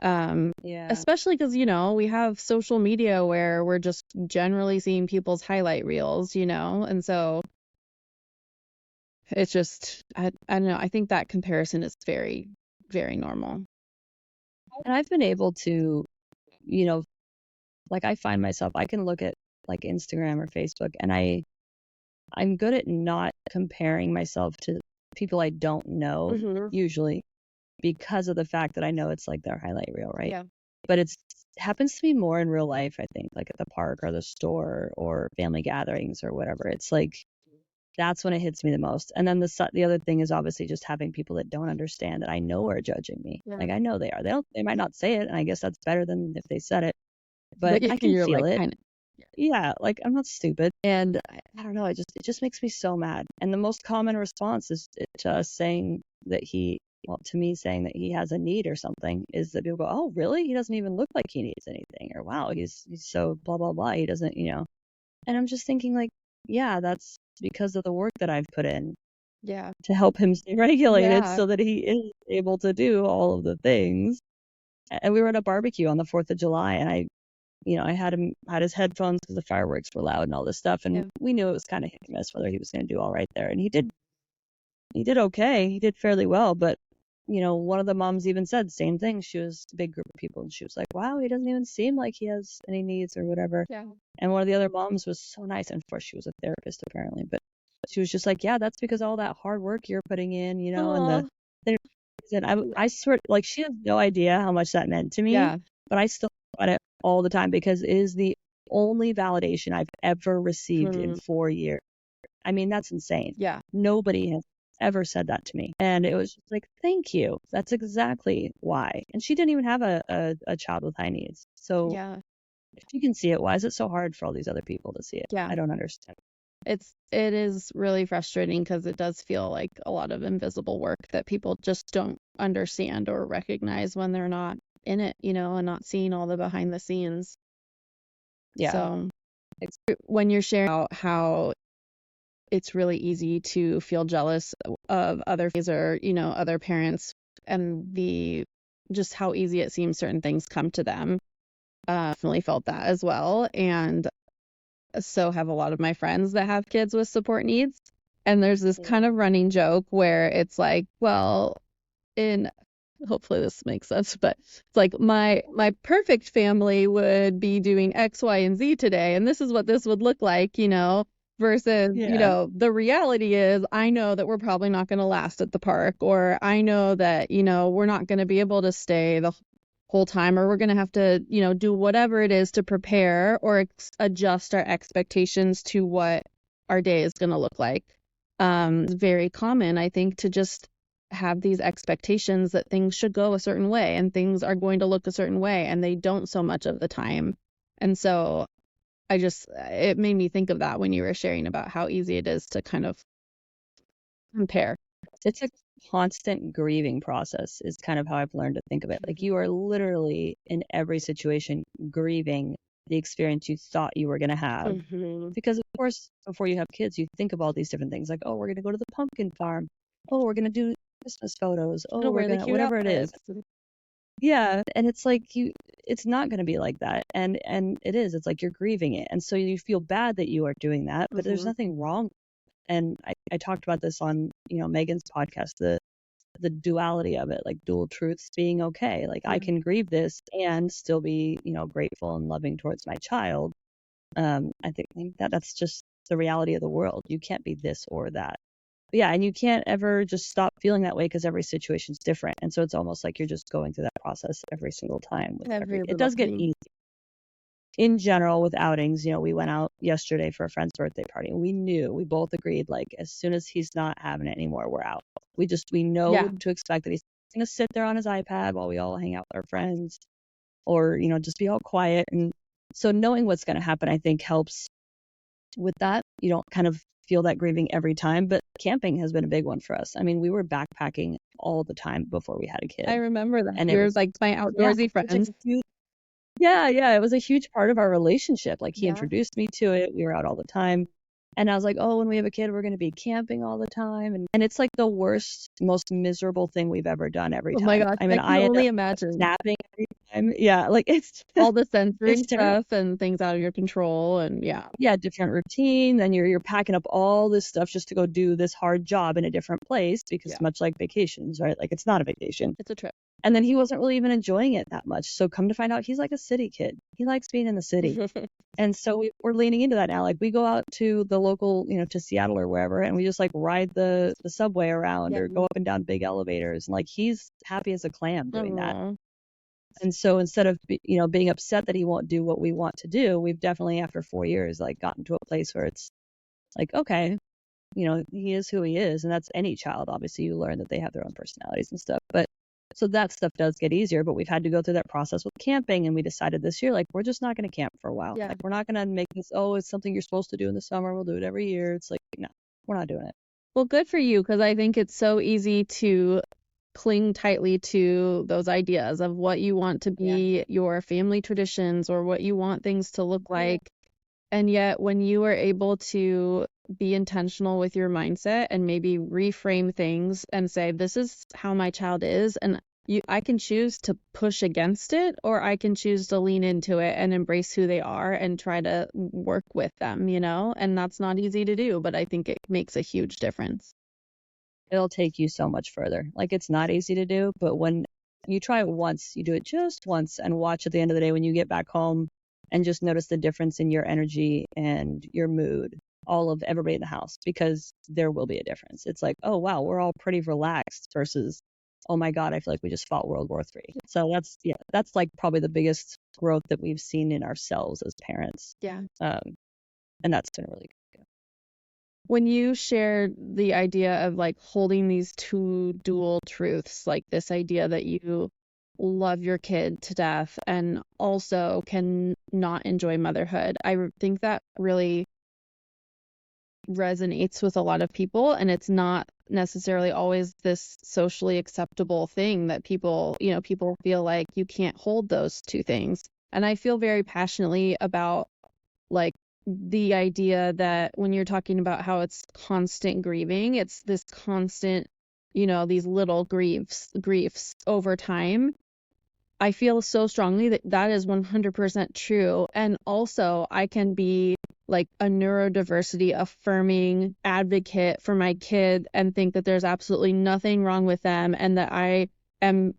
Especially because, we have social media where we're just generally seeing people's highlight reels, and so it's just, I don't know, I think that comparison is very, very normal. And I've been able to, like, I find myself, I can look at, like, Instagram or Facebook, and I'm good at not comparing myself to people I don't know, usually, because of the fact that I know it's, like, their highlight reel, right? But it happens to be more in real life, I think, like at the park or the store or family gatherings or whatever. It's like, that's when it hits me the most. And then the other thing is obviously just having people that don't understand that I know are judging me. Like, I know they are. They might not say it, and I guess that's better than if they said it. But I can feel it. Like, I'm not stupid. And I don't know, it just makes me so mad. And the most common response is to us saying that he well, to me, saying that he has a need or something is that people go, oh, really? He doesn't even look like he needs anything. Or, wow, he's so blah, blah, blah. He doesn't, And I'm just thinking, like, yeah, that's because of the work that I've put in Yeah. to help him stay regulated Yeah. so that he is able to do all of the things. And we were at a barbecue on the 4th of July, and I had his headphones because the fireworks were loud and all this stuff. And Yeah. we knew it was kind of hit and miss whether he was going to do all right there. And he did okay. He did fairly well. But, one of the moms even said same thing. She was a big group of people, and she was like, wow, he doesn't even seem like he has any needs or whatever. Yeah. And one of the other moms was so nice. And of course, she was a therapist apparently. But she was just like, yeah, that's because all that hard work you're putting in, and I swear, like, she has no idea how much that meant to me. Yeah. But I still think about it all the time because it is the only validation I've ever received in 4 years. I mean, that's insane. Yeah. Nobody has ever said that to me. And it was just like, thank you. That's exactly why. And she didn't even have a child with high needs. So Yeah. if she can see it, why is it so hard for all these other people to see it? Yeah. I don't understand. It is really frustrating because it does feel like a lot of invisible work that people just don't understand or recognize when they're not in it, and not seeing all the behind the scenes. Yeah. So when you're sharing about how it's really easy to feel jealous of other families or, other parents and just how easy it seems certain things come to them. Definitely felt that as well. And so have a lot of my friends that have kids with support needs. And there's this kind of running joke where it's like, well, hopefully this makes sense, but it's like my perfect family would be doing X, Y, and Z today, and this is what this would look like, versus, the reality is I know that we're probably not going to last at the park, or I know that, we're not going to be able to stay the whole time, or we're going to have to, do whatever it is to prepare or adjust our expectations to what our day is going to look like. It's very common, I think, to just have these expectations that things should go a certain way and things are going to look a certain way, and they don't so much of the time. And so it made me think of that when you were sharing about how easy it is to kind of compare. It's a constant grieving process is kind of how I've learned to think of it. Like, you are literally in every situation grieving the experience you thought you were going to have. Because of course, before you have kids, you think of all these different things like, oh, we're going to go to the pumpkin farm. Oh, we're going to do Christmas photos. Oh, we're going to, whatever it is. Yeah. And it's like, it's not going to be like that. And it is, it's like you're grieving it. And so you feel bad that you are doing that, but there's nothing wrong. And I talked about this on, Megan's podcast, the duality of it, like dual truths being okay. Like, I can grieve this and still be, grateful and loving towards my child. I think that's just the reality of the world. You can't be this or that. But yeah, and you can't ever just stop feeling that way because every situation's different. And so it's almost like you're just going through that process every single time. It does get easy. In general, with outings, we went out yesterday for a friend's birthday party, and we both agreed, like, as soon as he's not having it anymore, we're out. We know to expect that he's going to sit there on his iPad while we all hang out with our friends, or, just be all quiet. And so knowing what's going to happen, I think, helps with that. You don't kind of feel that grieving every time, but camping has been a big one for us. I mean, we were backpacking all the time before we had a kid. I remember that. And it was like my outdoorsy friends. Yeah, it was a huge part of our relationship. Like, he introduced me to it. We were out all the time. And I was like, oh, when we have a kid, we're going to be camping all the time. And it's like the worst, most miserable thing we've ever done every time. Oh my gosh, I mean, I can only imagine. Snapping every time. Yeah, like, it's all the sensory stuff and things out of your control, and different routine. Then you're packing up all this stuff just to go do this hard job in a different place, because much like vacations, right? Like, it's not a vacation. It's a trip. And then he wasn't really even enjoying it that much. So come to find out, he's like a city kid. He likes being in the city. And so we're leaning into that now. Like, we go out to the local, to Seattle or wherever, and we just like ride the subway around or go up and down big elevators. And like, he's happy as a clam doing that. And so instead of, being upset that he won't do what we want to do, we've definitely, after 4 years, like, gotten to a place where it's like, okay, he is who he is. And that's any child. Obviously, you learn that they have their own personalities and stuff. But so that stuff does get easier, but we've had to go through that process with camping. And we decided this year, like, we're just not going to camp for a while. Like, we're not going to make this, oh, it's something you're supposed to do in the summer. We'll do it every year. It's like, no, we're not doing it. Well, good for you, because I think it's so easy to cling tightly to those ideas of what you want to be your family traditions or what you want things to look like. And yet, when you are able to be intentional with your mindset and maybe reframe things and say, this is how my child is, and I can choose to push against it, or I can choose to lean into it and embrace who they are and try to work with them, and that's not easy to do, but I think it makes a huge difference. It'll take you so much further. Like, it's not easy to do, but when you try it once, you do it just once, and watch at the end of the day when you get back home and just notice the difference in your energy and your mood, all of everybody in the house, because there will be a difference. It's like, oh wow, we're all pretty relaxed versus, oh my God, I feel like we just fought World War III. So that's like probably the biggest growth that we've seen in ourselves as parents. Yeah. And that's been really good. When you shared the idea of like holding these two dual truths, like this idea that you love your kid to death and also can not enjoy motherhood, I think that really resonates with a lot of people, and it's not necessarily always this socially acceptable thing that people feel like you can't hold those two things. And I feel very passionately about like the idea that when you're talking about how it's constant grieving, it's this constant, these little griefs over time. I feel so strongly that that is 100% true. And also, I can be like a neurodiversity affirming advocate for my kid and think that there's absolutely nothing wrong with them and that I am,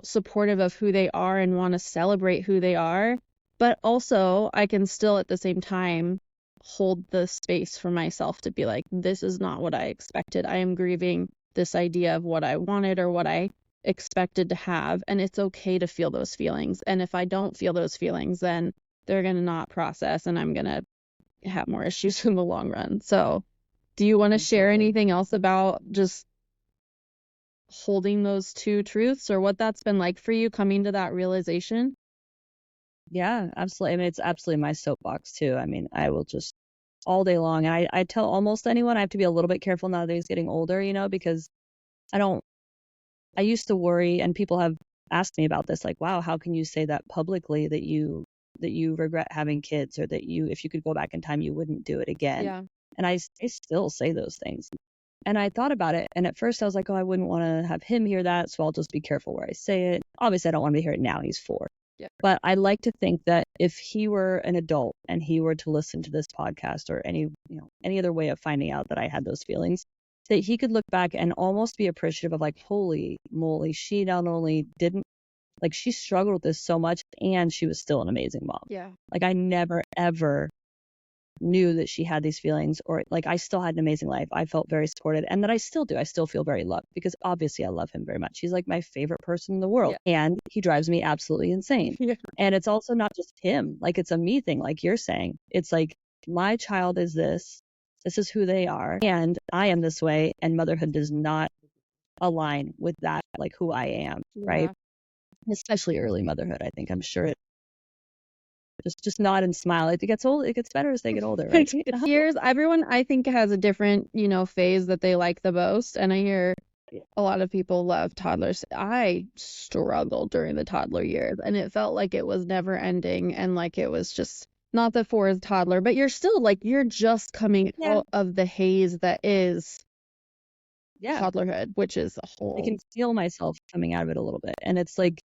supportive of who they are and want to celebrate who they are. But also, I can still at the same time hold the space for myself to be like, this is not what I expected. I am grieving this idea of what I wanted or what I expected to have, and it's okay to feel those feelings. And if I don't feel those feelings, then they're going to not process and I'm going to have more issues in the long run. So do you want to share anything else about just holding those two truths or what that's been like for you coming to that realization? Yeah, absolutely. I mean, it's absolutely my soapbox too. I mean, I will just all day long. And I tell almost anyone I have to be a little bit careful now that he's getting older, because I used to worry, and people have asked me about this, like, wow, how can you say that publicly that you regret having kids, or that if you could go back in time, you wouldn't do it again. Yeah. And I still say those things. And I thought about it, and at first I was like, oh, I wouldn't want to have him hear that, so I'll just be careful where I say it. Obviously, I don't want him to hear it now. He's 4. Yeah. But I like to think that if he were an adult and he were to listen to this podcast or any other way of finding out that I had those feelings, that he could look back and almost be appreciative of like, holy moly, she not only didn't, like, she struggled with this so much and she was still an amazing mom. Yeah. Like, I never, ever knew that she had these feelings, or like, I still had an amazing life. I felt very supported, and that I still do. I still feel very loved because obviously I love him very much. He's like my favorite person in the world, and he drives me absolutely insane. Yeah. And it's also not just him. Like, it's a me thing, like you're saying. It's like, my child is this. This is who they are, and I am this way, and motherhood does not align with that, like who I am, right? Especially early motherhood. I think, I'm sure it just nod and smile. It gets old. It gets better as they get older, right? Everyone I think has a different, phase that they like the most. And I hear a lot of people love toddlers. I struggled during the toddler years, and it felt like it was never ending, and like it was just not that 4 is toddler, but you're still like, you're just coming out of the haze that is toddlerhood, which is a whole. I can feel myself coming out of it a little bit. And it's like,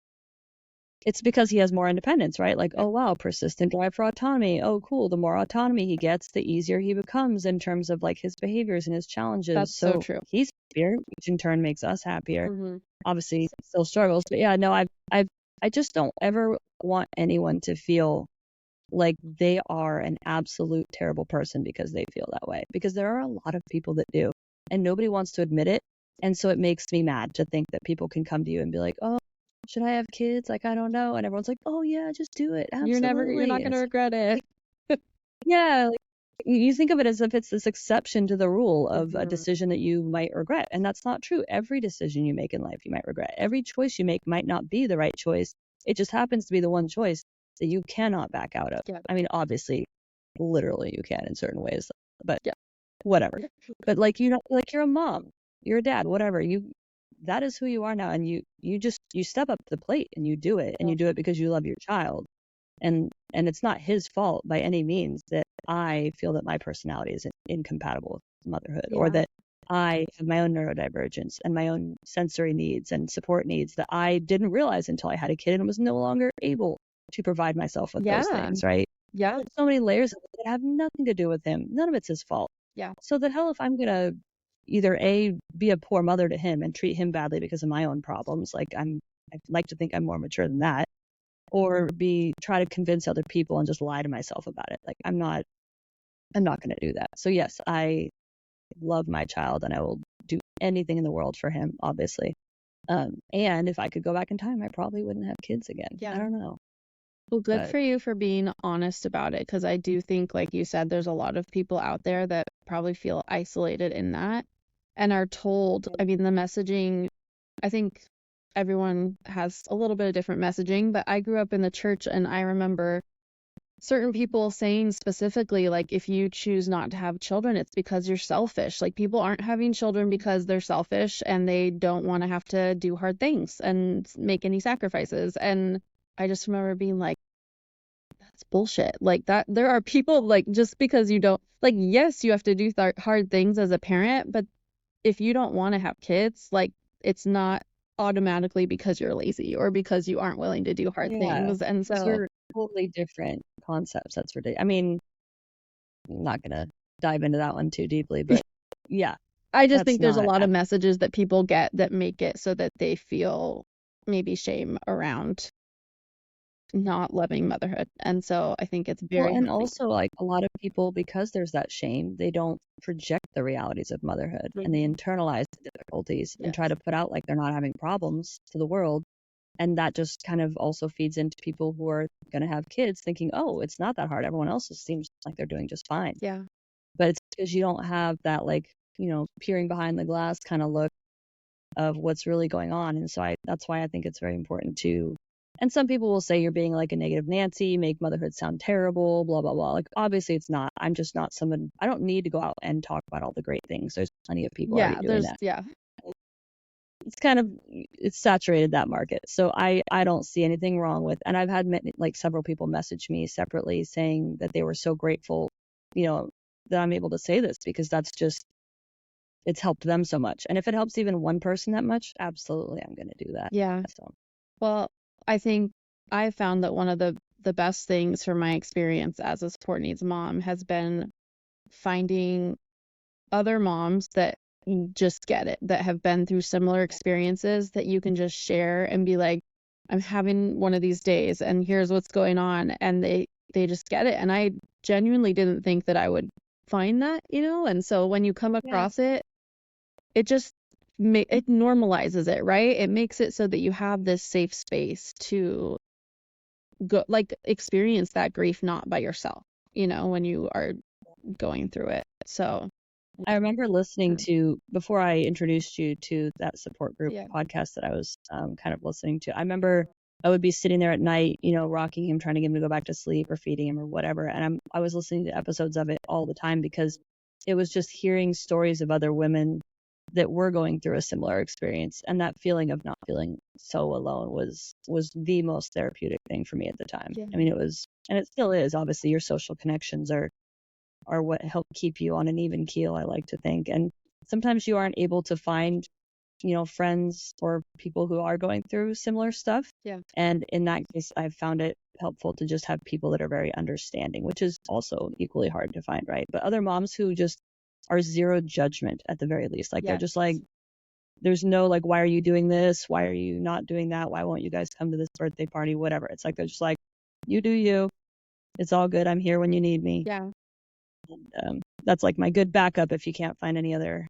it's because he has more independence, right? Like, oh wow, persistent drive for autonomy. Oh cool. The more autonomy he gets, the easier he becomes in terms of like his behaviors and his challenges. That's so true. He's happier, which in turn makes us happier. Mm-hmm. Obviously, he still struggles, but yeah, no, I just don't ever want anyone to feel like they are an absolute terrible person because they feel that way, because there are a lot of people that do, and nobody wants to admit it. And so it makes me mad to think that people can come to you and be like, oh, should I have kids? Like, I don't know. And everyone's like, oh yeah, just do it. Absolutely. You're not going to regret it. Yeah. Like, you think of it as if it's this exception to the rule of a decision that you might regret. And that's not true. Every decision you make in life, you might regret. Every choice you make might not be the right choice. It just happens to be the one choice that you cannot back out of. Yeah. I mean, obviously, literally you can in certain ways, but whatever. But like, like, you're a mom, you're a dad, whatever. that is who you are now. And you step up to the plate and you do it, and you do it because you love your child. And it's not his fault by any means that I feel that my personality is incompatible with motherhood, or that I have my own neurodivergence and my own sensory needs and support needs that I didn't realize until I had a kid and was no longer able to provide myself with those things, right? Yeah. There's so many layers of it that have nothing to do with him. None of it's his fault. Yeah. So the hell if I'm going to either A, be a poor mother to him and treat him badly because of my own problems, like I like to think I'm more mature than that, or B, try to convince other people and just lie to myself about it. Like I'm not going to do that. So yes, I love my child and I will do anything in the world for him, obviously. And if I could go back in time, I probably wouldn't have kids again. Yeah. I don't know. Well, good But for you for being honest about it, because I do think, like you said, there's a lot of people out there that probably feel isolated in that and are told, I mean, the messaging, I think everyone has a little bit of different messaging, but I grew up in the church and I remember certain people saying specifically, like, if you choose not to have children, it's because you're selfish. Like, people aren't having children because they're selfish and they don't want to have to do hard things and make any sacrifices. And I just remember being like, that's bullshit. Like, that there are people, like, just because you don't, like, yes, you have to do hard things as a parent, but if you don't want to have kids, like, it's not automatically because you're lazy or because you aren't willing to do hard things. And those so are totally different concepts. That's ridiculous. I mean, I'm not going to dive into that one too deeply, but yeah. I just think there's a lot of messages that people get that make it so that they feel maybe shame around not loving motherhood. And so I think it's very and healthy. also, like, a lot of people, because there's that shame, they don't project the realities of motherhood and they internalize the difficulties and try to put out like they're not having problems to the world. And that just kind of also feeds into people who are going to have kids thinking, oh, it's not that hard. Everyone else seems like they're doing just fine. Yeah. But it's because you don't have that, like, peering behind the glass kind of look of what's really going on. And so that's why I think it's very important to, and some people will say you're being like a negative Nancy, make motherhood sound terrible, blah, blah, blah. Like, obviously it's not. I'm just not someone, I don't need to go out and talk about all the great things. There's plenty of people already doing that. Yeah. It's kind of, it's saturated that market. So I don't see anything wrong with, and I've had like several people message me separately saying that they were so grateful, that I'm able to say this, because that's just, it's helped them so much. And if it helps even one person that much, absolutely, I'm going to do that. Yeah. So. Well, I think I found that one of the best things from my experience as a support needs mom has been finding other moms that just get it, that have been through similar experiences, that you can just share and be like, I'm having one of these days and here's what's going on. And they just get it. And I genuinely didn't think that I would find that, and so when you come across it, it just it normalizes it, right? It makes it so that you have this safe space to go, like, experience that grief not by yourself, when you are going through it. So I remember listening to, before I introduced you to that support group podcast that I was kind of listening to, I remember I would be sitting there at night, rocking him, trying to get him to go back to sleep or feeding him or whatever. And I was listening to episodes of it all the time, because it was just hearing stories of other women that were going through a similar experience. And that feeling of not feeling so alone was the most therapeutic thing for me at the time. Yeah. I mean, it was, and it still is. Obviously, your social connections are what help keep you on an even keel, I like to think. And sometimes you aren't able to find, friends or people who are going through similar stuff. Yeah. And in that case, I've found it helpful to just have people that are very understanding, which is also equally hard to find, right? But other moms who just are zero judgment at the very least. Like, they're just like, there's no like, why are you doing this? Why are you not doing that? Why won't you guys come to this birthday party? Whatever. It's like, they're just like, you do you. It's all good. I'm here when you need me. Yeah. And that's like my good backup if you can't find any other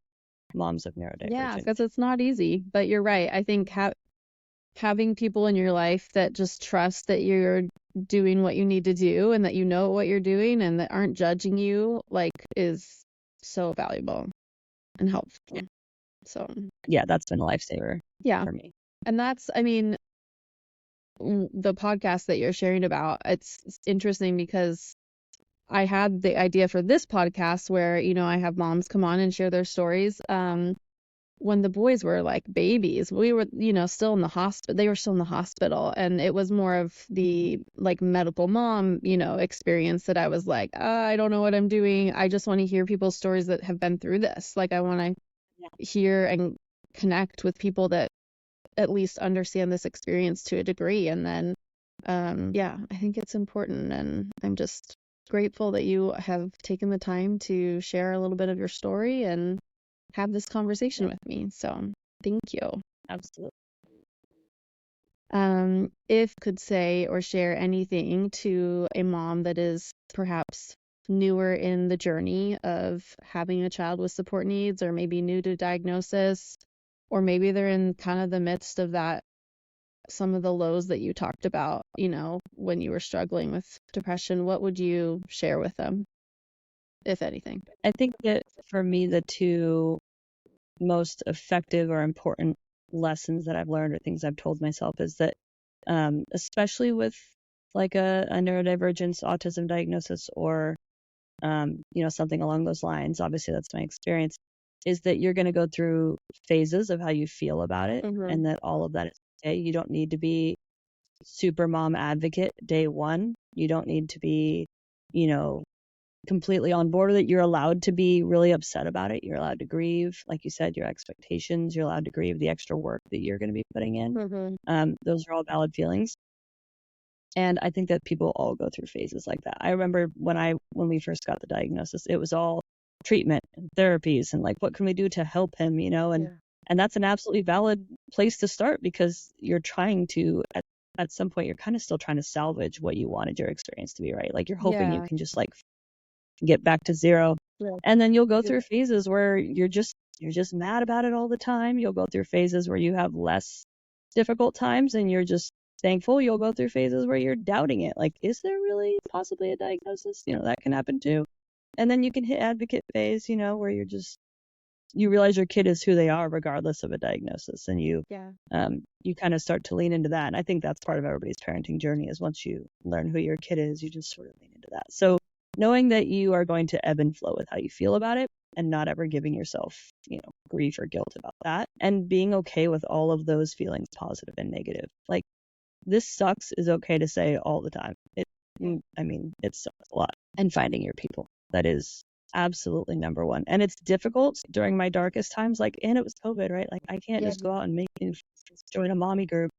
moms of neurodivergent. Yeah, because it's not easy. But you're right. I think having people in your life that just trust that you're doing what you need to do and that you know what you're doing and that aren't judging you, like, is so valuable and helpful. Yeah. So yeah, that's been a lifesaver for me. And that's, I mean, the podcast that you're sharing about, it's interesting because I had the idea for this podcast where, I have moms come on and share their stories. when the boys were like babies, we were, still in the hospital. They were still in the hospital, and it was more of the like medical mom, experience that I was like, I don't know what I'm doing. I just want to hear people's stories that have been through this. Like, I want to hear and connect with people that at least understand this experience to a degree. And then, I think it's important, and I'm just grateful that you have taken the time to share a little bit of your story and have this conversation with me. So thank you. Absolutely. If you could say or share anything to a mom that is perhaps newer in the journey of having a child with support needs, or maybe new to diagnosis, or maybe they're in kind of the midst of that, some of the lows that you talked about, when you were struggling with depression, what would you share with them, if anything? I think that for me, the two most effective or important lessons that I've learned or things I've told myself is that, especially with like a neurodivergence autism diagnosis or, something along those lines, obviously that's my experience, is that you're going to go through phases of how you feel about it, and that all of that is okay. You don't need to be super mom advocate day one. You don't need to be, completely on board with it. You're allowed to be really upset about it. You're allowed to grieve, like you said, your expectations. You're allowed to grieve the extra work that you're going to be putting in. Those are all valid feelings. And I think that people all go through phases like that. I remember when we first got the diagnosis, it was all treatment and therapies and like, what can we do to help him, and that's an absolutely valid place to start, because you're trying to, at some point, you're kind of still trying to salvage what you wanted your experience to be, right? Like, you're hoping you can just like get back to zero. And then you'll go through phases where you're just mad about it all the time. You'll go through phases where you have less difficult times and you're just thankful. You'll go through phases where you're doubting it. Like, is there really possibly a diagnosis? That can happen too. And then you can hit advocate phase, where you realize your kid is who they are regardless of a diagnosis, and you kind of start to lean into that. And I think that's part of everybody's parenting journey, is once you learn who your kid is, you just sort of lean into that. So knowing that you are going to ebb and flow with how you feel about it, and not ever giving yourself, grief or guilt about that, and being okay with all of those feelings, positive and negative. Like, this sucks is okay to say all the time. It sucks a lot. And finding your people, that is absolutely number one. And it's difficult during my darkest times, and it was COVID, right? Like, I can't just go out and join a mommy group.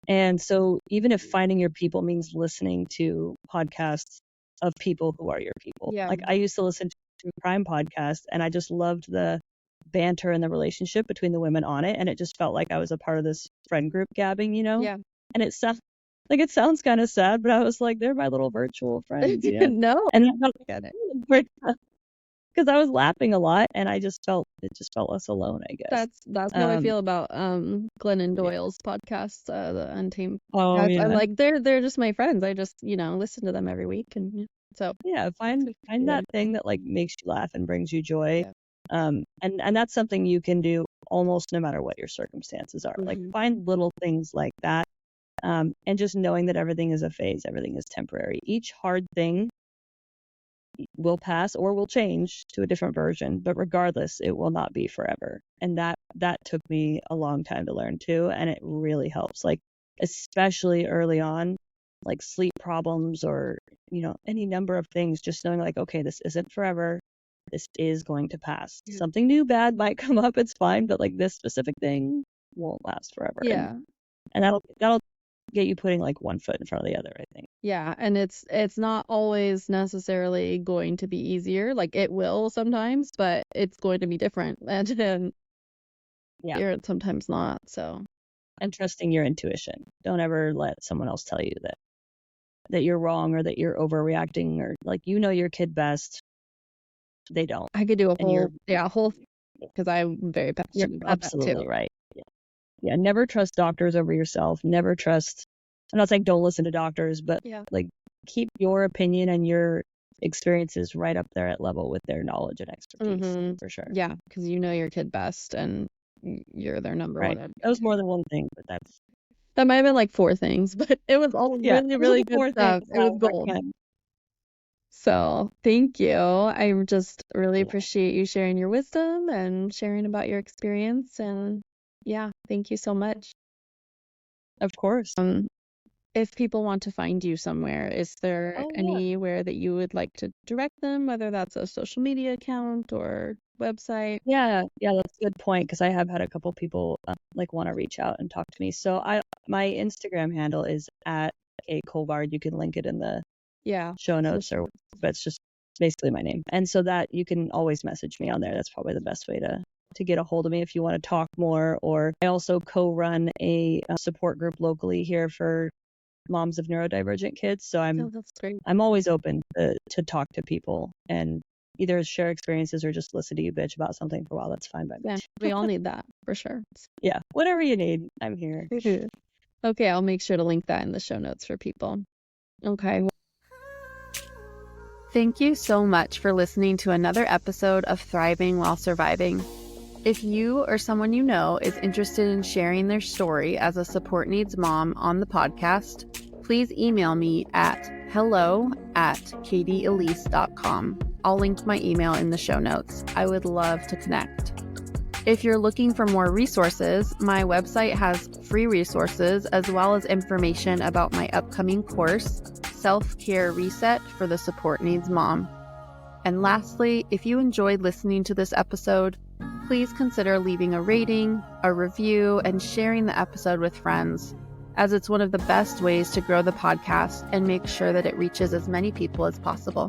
And so even if finding your people means listening to podcasts of people who are your people. Like, I used to listen to a crime podcast, and I just loved the banter and the relationship between the women on it, and it just felt like I was a part of this friend group gabbing, And it sounds kind of sad, but I was like, they're my little virtual friends, No, and I get it. Because I was laughing a lot, and it just felt less alone, I guess. That's how I feel about Glennon Doyle's podcast, the Untamed. Oh, podcast. yeah. I'm like, they're just my friends. I just listen to them every week, and so find that thing that like makes you laugh and brings you joy. And that's something you can do almost no matter what your circumstances are. Like, find little things like that, and just knowing that everything is a phase, everything is temporary. Each hard thing will pass or will change to a different version, but regardless, it will not be forever. And that took me a long time to learn too, and it really helps, like, especially early on, like sleep problems or any number of things, just knowing like, okay, this isn't forever, this is going to pass. Something new bad might come up, it's fine, but like, this specific thing won't last forever. And that'll get you putting like one foot in front of the other, I think. And it's not always necessarily going to be easier. Like, it will sometimes, but it's going to be different, and sometimes not. So, and trusting your intuition. Don't ever let someone else tell you that you're wrong or that you're overreacting, or like, your kid best. They don't. I could do a whole because I'm very passionate about absolutely that too. Right. Yeah. Never trust doctors over yourself. Never trust. I'm not saying don't listen to doctors, but like, keep your opinion and your experiences right up there at level with their knowledge and expertise, for sure. Yeah, because your kid best, and you're their number one. That was more than one thing, but that might have been like 4 things, but it was all really, really good stuff. It was gold. So thank you. I just really appreciate you sharing your wisdom and sharing about your experience. And yeah, thank you so much. Of course. If people want to find you somewhere, is there Oh, yeah. anywhere that you would like to direct them, whether that's a social media account or website? Yeah, that's a good point because I have had a couple people like want to reach out and talk to me. So my Instagram handle is at Kollgaard. You can link it in the Yeah. show notes, but it's just basically my name. And so that you can always message me on there. That's probably the best way to get a hold of me if you want to talk more. Or I also co-run a support group locally here for moms of neurodivergent kids. So That's great. I'm always open to talk to people and either share experiences or just listen to you bitch about something for a while. That's fine by me. Yeah, we all need that for sure. Yeah, whatever you need, I'm here. Okay, I'll make sure to link that in the show notes for people. Okay. Thank you so much for listening to another episode of Thriving While Surviving. If you or someone you know is interested in sharing their story as a support needs mom on the podcast, please email me at hello@katieelise.com. I'll link my email in the show notes. I would love to connect. If you're looking for more resources, my website has free resources as well as information about my upcoming course, Self-Care Reset for the Support Needs Mom. And lastly, if you enjoyed listening to this episode, please consider leaving a rating, a review, and sharing the episode with friends, as it's one of the best ways to grow the podcast and make sure that it reaches as many people as possible.